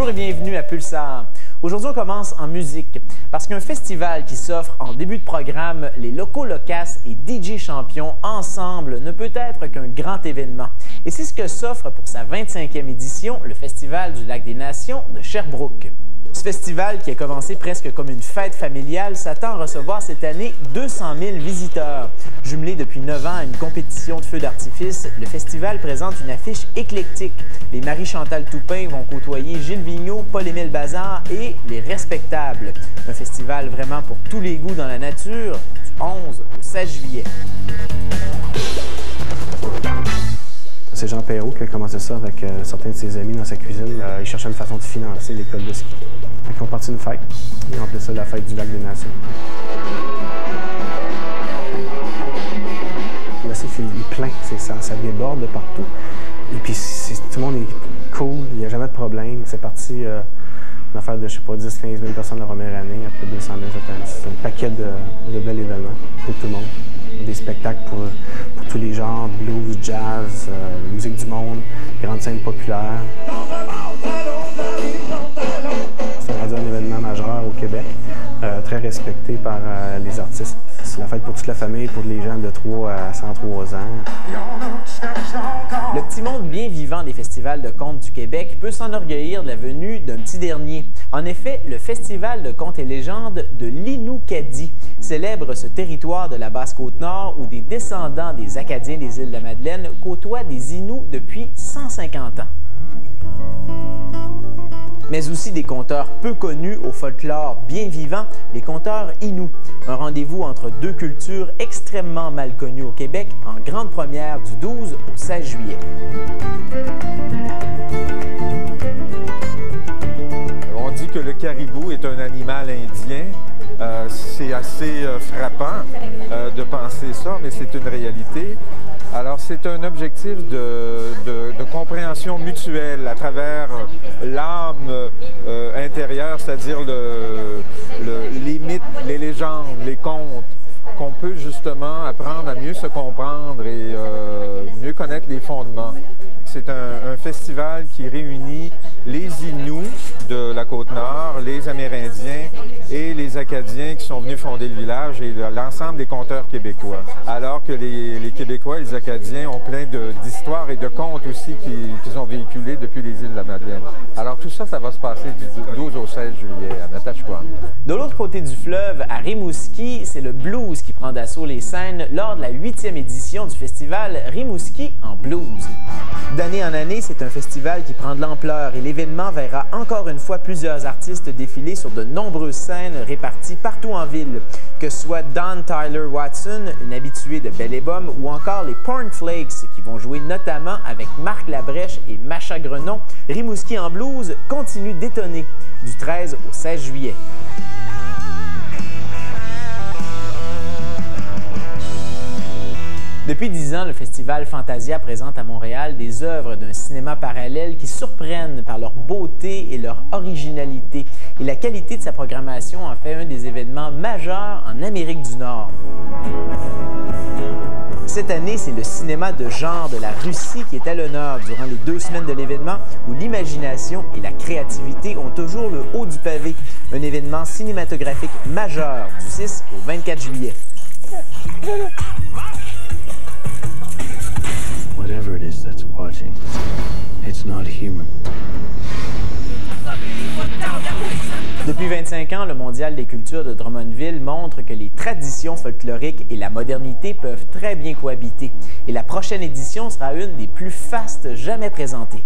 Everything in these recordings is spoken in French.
Bonjour et bienvenue à Pulsar. Aujourd'hui, on commence en musique parce qu'un festival qui s'offre en début de programme les locaux loquaces et DJ champions ensemble ne peut être qu'un grand événement. Et c'est ce que s'offre pour sa 25e édition, le Festival du Lac des Nations de Sherbrooke. Ce festival, qui a commencé presque comme une fête familiale, s'attend à recevoir cette année 200 000 visiteurs. Jumelé depuis 9 ans à une compétition de feux d'artifice, le festival présente une affiche éclectique. Les Marie-Chantal Toupin vont côtoyer Gilles Vigneault, Paul-Émile Bazard et les Respectables. Un festival vraiment pour tous les goûts dans la nature, du 11 au 16 juillet. C'est Jean Perrault qui a commencé ça avec certains de ses amis dans sa cuisine. Il cherchait une façon de financer l'école de ski. Ils ont parti une fête. Ils ont appelé ça la fête du Lac des Nations. Là, il est plein, ça déborde de partout. Et puis tout le monde est cool, il n'y a jamais de problème. C'est parti une affaire de, je sais pas, 10-15 000 personnes la première année, après 200 000 cette année. C'est un paquet de bels événements pour tout le monde. Des spectacles pour tous les genres, blues, jazz, musique du monde, grande scène populaire. C'est rendu un événement majeur au Québec, très respecté par les artistes. C'est la fête pour toute la famille, pour les gens de 3 à 103 ans. Le petit monde bien vivant des festivals de contes du Québec peut s'enorgueillir de la venue d'un petit dernier. En effet, le Festival de contes et légendes de l'Inoukadi célèbre ce territoire de la Basse-Côte-Nord où des descendants des Acadiens des îles de la Madeleine côtoient des Inuits depuis 150 ans. Mais aussi des conteurs peu connus au folklore bien vivant, les conteurs Inuits. Un rendez-vous entre deux cultures extrêmement mal connues au Québec en grande première du 12 au 16 juillet. On dit que le caribou est un animal indien. C'est assez frappant de penser ça, mais c'est une réalité. Alors, c'est un objectif de compréhension mutuelle à travers l'âme intérieure, c'est-à-dire les mythes, les légendes, les contes, qu'on peut justement apprendre à mieux se comprendre et mieux connaître les fondements. C'est un festival qui réunit les Inuits de la Côte-Nord, les Amérindiens et les Acadiens qui sont venus fonder le village et l'ensemble des conteurs québécois. Alors que les Québécois et les Acadiens ont plein d'histoires et de contes aussi qu'ils ont véhiculés depuis les îles de la Madeleine. Alors tout ça, ça va se passer du 12 au 16 juillet à Natashquan. De l'autre côté du fleuve, à Rimouski, c'est le blues qui prend d'assaut les scènes lors de la 8e édition du festival Rimouski en blues. D'année en année, c'est un festival qui prend de l'ampleur et l'événement verra encore une fois plusieurs artistes défiler sur de nombreuses scènes réparties partout en ville. Que ce soit Don Tyler Watson, une habituée de Belle et Bomme, ou encore les Porn Flakes qui vont jouer notamment avec Marc Labrèche et Macha Grenon, Rimouski en blues continue d'étonner du 13 au 16 juillet. Depuis 10 ans, le Festival Fantasia présente à Montréal des œuvres d'un cinéma parallèle qui surprennent par leur beauté et leur originalité. Et la qualité de sa programmation en fait un des événements majeurs en Amérique du Nord. Cette année, c'est le cinéma de genre de la Russie qui est à l'honneur durant les 2 semaines de l'événement où l'imagination et la créativité ont toujours le haut du pavé. Un événement cinématographique majeur du 6 au 24 juillet. Whatever it is that's watching, it's not human. Depuis 25 ans, le Mondial des cultures de Drummondville montre que les traditions folkloriques et la modernité peuvent très bien cohabiter. Et la prochaine édition sera une des plus fastes jamais présentées.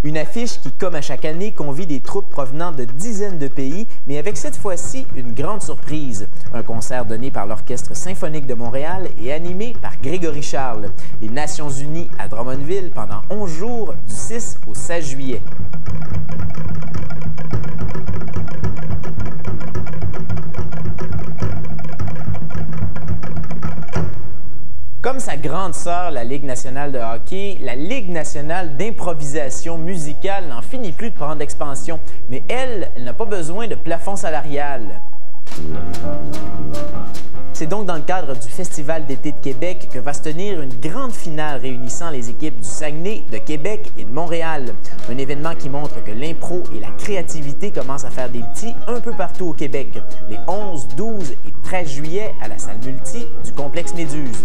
Une affiche qui, comme à chaque année, convie des troupes provenant de dizaines de pays, mais avec cette fois-ci une grande surprise. Un concert donné par l'Orchestre symphonique de Montréal et animé par Grégory Charles. Les Nations unies à Drummondville pendant 11 jours du 6 au 16 juillet. Comme sa grande sœur, la Ligue nationale de hockey, la Ligue nationale d'improvisation musicale n'en finit plus de prendre expansion. Mais elle n'a pas besoin de plafond salarial. C'est donc dans le cadre du Festival d'été de Québec que va se tenir une grande finale réunissant les équipes du Saguenay, de Québec et de Montréal. Un événement qui montre que l'impro et la créativité commencent à faire des petits un peu partout au Québec, les 11, 12 et 13 juillet à la salle multi du complexe Méduse.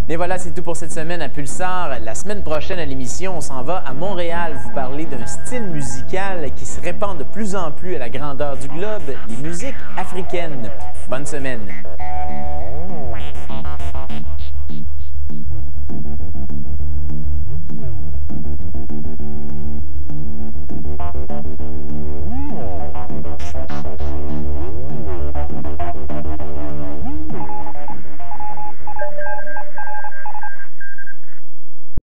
Mais voilà, c'est tout pour cette semaine à Pulsar. La semaine prochaine à l'émission, on s'en va à Montréal vous parler d'un style musical qui se répand de plus en plus à la grandeur du globe, les musiques africaines. Bonne semaine!